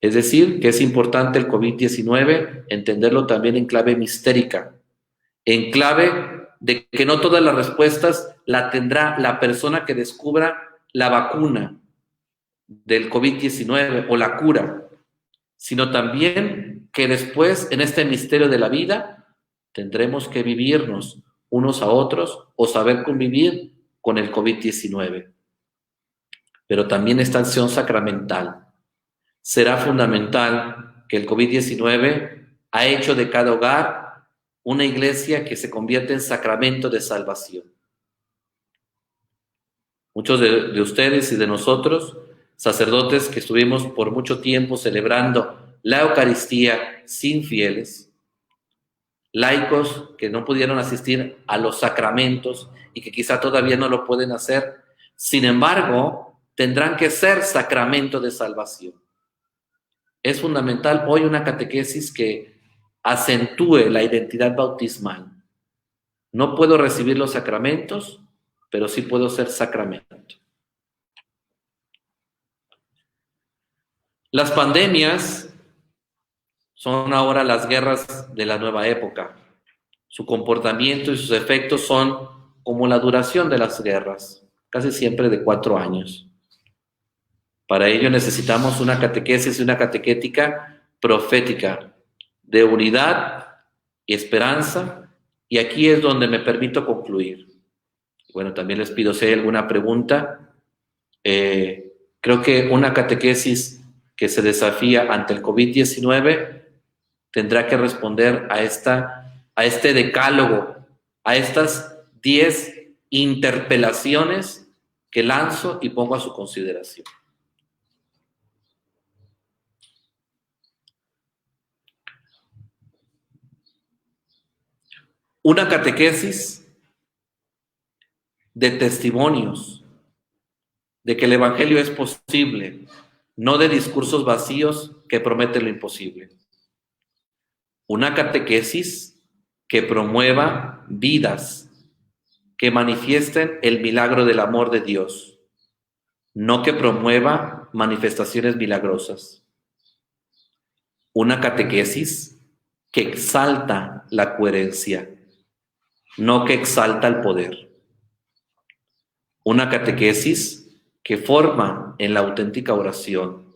Es decir, que es importante el COVID-19 entenderlo también en clave mistérica, en clave de que no todas las respuestas la tendrá la persona que descubra la vacuna del COVID-19 o la cura, sino también que después en este misterio de la vida tendremos que vivirnos unos a otros o saber convivir con el COVID-19. Pero también esta acción sacramental. Será fundamental que el COVID-19 ha hecho de cada hogar una iglesia que se convierte en sacramento de salvación. Muchos de ustedes y de nosotros, sacerdotes que estuvimos por mucho tiempo celebrando la Eucaristía sin fieles, laicos que no pudieron asistir a los sacramentos y que quizá todavía no lo pueden hacer, sin embargo, tendrán que ser sacramento de salvación. Es fundamental hoy una catequesis que acentúe la identidad bautismal. No puedo recibir los sacramentos, pero sí puedo ser sacramento. Las pandemias son ahora las guerras de la nueva época. Su comportamiento y sus efectos son como la duración de las guerras, casi siempre de 4 años. Para ello necesitamos una catequesis y una catequética profética, de unidad y esperanza, y aquí es donde me permito concluir. Bueno, también les pido si hay alguna pregunta. Creo que una catequesis que se desafía ante el COVID-19 tendrá que responder a este decálogo, a estas 10 interpelaciones que lanzo y pongo a su consideración. Una catequesis de testimonios de que el Evangelio es posible, no de discursos vacíos que prometen lo imposible. Una catequesis que promueva vidas, que manifiesten el milagro del amor de Dios, no que promueva manifestaciones milagrosas. Una catequesis que exalta la coherencia, no que exalta el poder. Una catequesis que forma en la auténtica oración,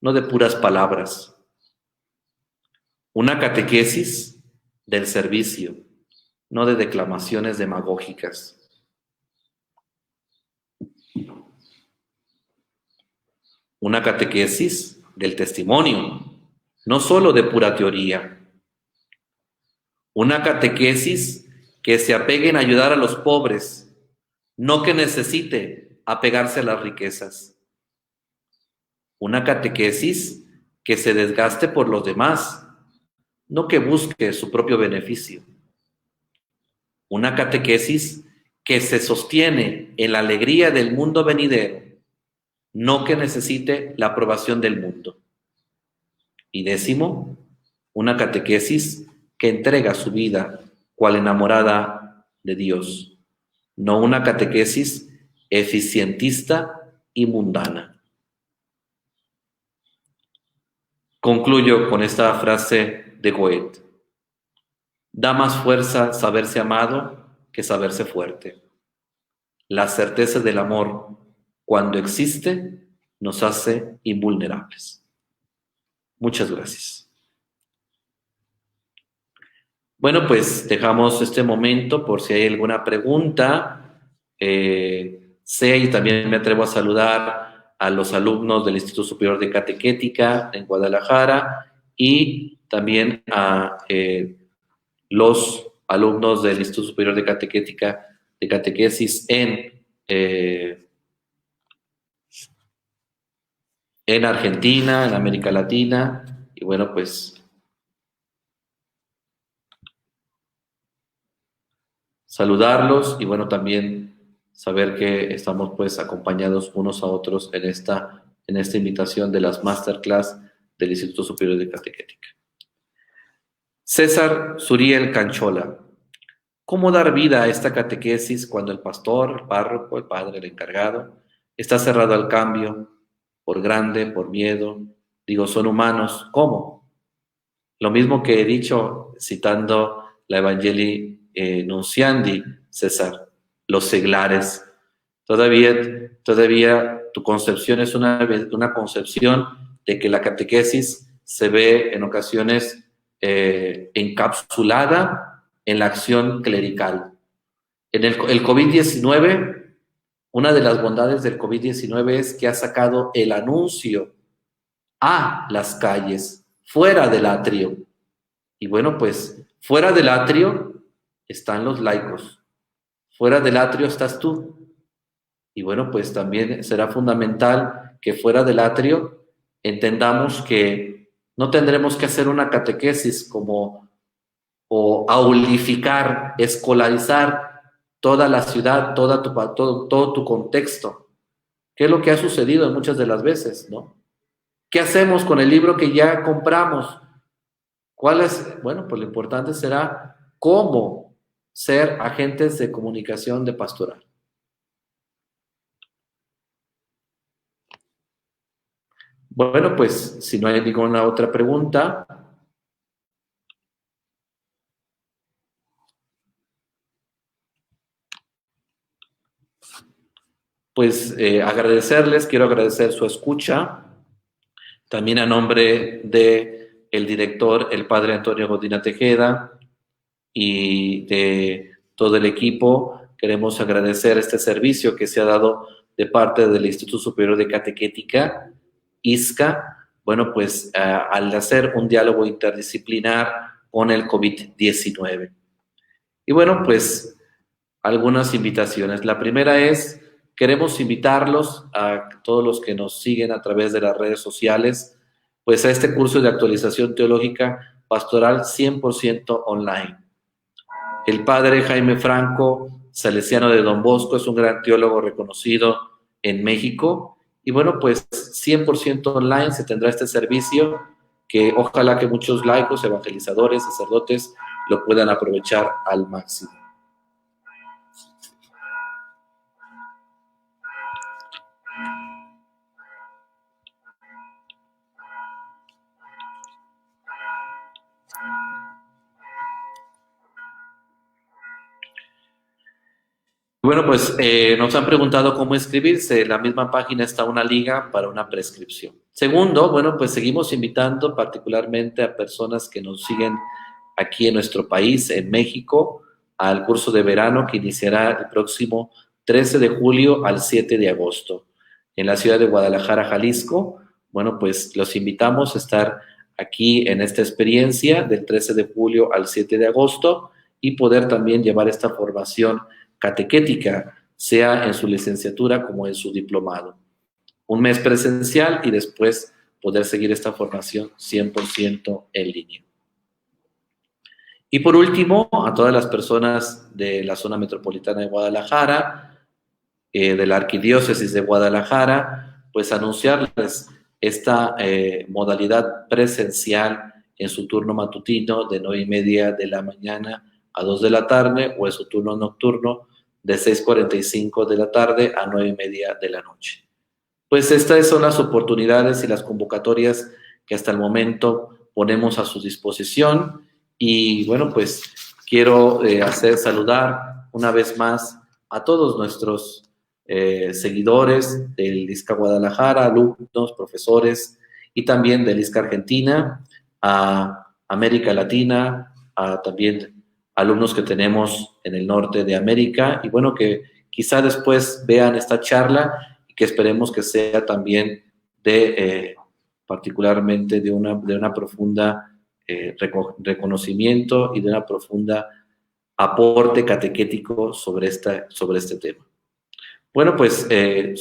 no de puras palabras. Una catequesis del servicio, no de declamaciones demagógicas. Una catequesis del testimonio, no solo de pura teoría. Una catequesis que se apegue en ayudar a los pobres, no que necesite apegarse a las riquezas. Una catequesis que se desgaste por los demás, no que busque su propio beneficio. Una catequesis que se sostiene en la alegría del mundo venidero, no que necesite la aprobación del mundo. Y 10, una catequesis que entrega su vida cual enamorada de Dios, no una catequesis eficientista y mundana. Concluyo con esta frase de Goethe: da más fuerza saberse amado que saberse fuerte. La certeza del amor, cuando existe, nos hace invulnerables. Muchas gracias. Bueno, pues dejamos este momento por si hay alguna pregunta. Sé y también me atrevo a saludar a los alumnos del Instituto Superior de Catequética en Guadalajara y también a los alumnos del Instituto Superior de Catequética, de Catequesis en Argentina, en América Latina. Y bueno, pues saludarlos y bueno, también saber que estamos pues acompañados unos a otros en esta invitación de las masterclass del Instituto Superior de Catequética. César Suriel Canchola: ¿cómo dar vida a esta catequesis cuando el pastor, el párroco, el padre, el encargado está cerrado al cambio, por grande, por miedo? Digo, son humanos. ¿Cómo? Lo mismo que he dicho citando la Evangelii Nunciandi, César, los seglares. Todavía tu concepción es una concepción de que la catequesis se ve en ocasiones encapsulada en la acción clerical. En el COVID-19, una de las bondades del COVID-19 es que ha sacado el anuncio a las calles, fuera del atrio. Y bueno, pues fuera del atrio están los laicos, fuera del atrio estás tú. Y bueno, pues también será fundamental que fuera del atrio entendamos que no tendremos que hacer una catequesis o aulificar, escolarizar toda la ciudad, todo tu contexto. ¿Qué es lo que ha sucedido en muchas de las veces, no? ¿Qué hacemos con el libro que ya compramos? ¿Cuál es? Bueno, pues lo importante será cómo ser agentes de comunicación de pastoral. Bueno, pues si no hay ninguna otra pregunta, pues quiero agradecer su escucha, también a nombre de el director, el padre Antonio Godina Tejeda, y de todo el equipo. Queremos agradecer este servicio que se ha dado de parte del Instituto Superior de Catequética, ISCA, bueno, pues al hacer un diálogo interdisciplinar con el COVID-19. Y bueno, pues algunas invitaciones. La primera es, queremos invitarlos a todos los que nos siguen a través de las redes sociales, pues a este curso de actualización teológica pastoral 100% online. El padre Jaime Franco, salesiano de Don Bosco, es un gran teólogo reconocido en México. Y bueno, pues 100% online se tendrá este servicio que ojalá que muchos laicos, evangelizadores, sacerdotes lo puedan aprovechar al máximo. Bueno, pues nos han preguntado cómo inscribirse. En la misma página está una liga para una prescripción. Segundo, bueno, pues seguimos invitando particularmente a personas que nos siguen aquí en nuestro país, en México, al curso de verano que iniciará el próximo 13 de julio al 7 de agosto en la ciudad de Guadalajara, Jalisco. Bueno, pues los invitamos a estar aquí en esta experiencia del 13 de julio al 7 de agosto y poder también llevar esta formación catequética, sea en su licenciatura como en su diplomado. Un mes presencial y después poder seguir esta formación 100% en línea. Y por último, a todas las personas de la zona metropolitana de Guadalajara, de la Arquidiócesis de Guadalajara, pues anunciarles esta modalidad presencial en su turno matutino de 9:30 de la mañana a 2 de la tarde o en su turno nocturno de 6:45 de la tarde a 9:30 de la noche. Pues estas son las oportunidades y las convocatorias que hasta el momento ponemos a su disposición y bueno, pues quiero saludar una vez más a todos nuestros seguidores del ISCA Guadalajara, alumnos, profesores y también del ISCA Argentina, a América Latina, a también alumnos que tenemos en el norte de América y bueno, que quizá después vean esta charla y que esperemos que sea también particularmente de una profunda reconocimiento y de una profunda aporte catequético sobre este tema. Bueno, pues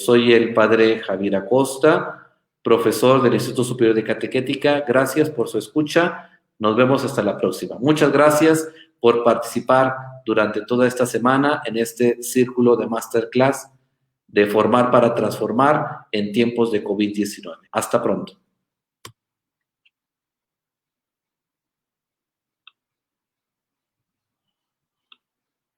soy el padre Javier Acosta, profesor del Instituto Superior de Catequética. Gracias por su escucha. Nos vemos hasta la próxima. Muchas gracias por participar durante toda esta semana en este círculo de masterclass de Formar para Transformar en tiempos de COVID-19. Hasta pronto.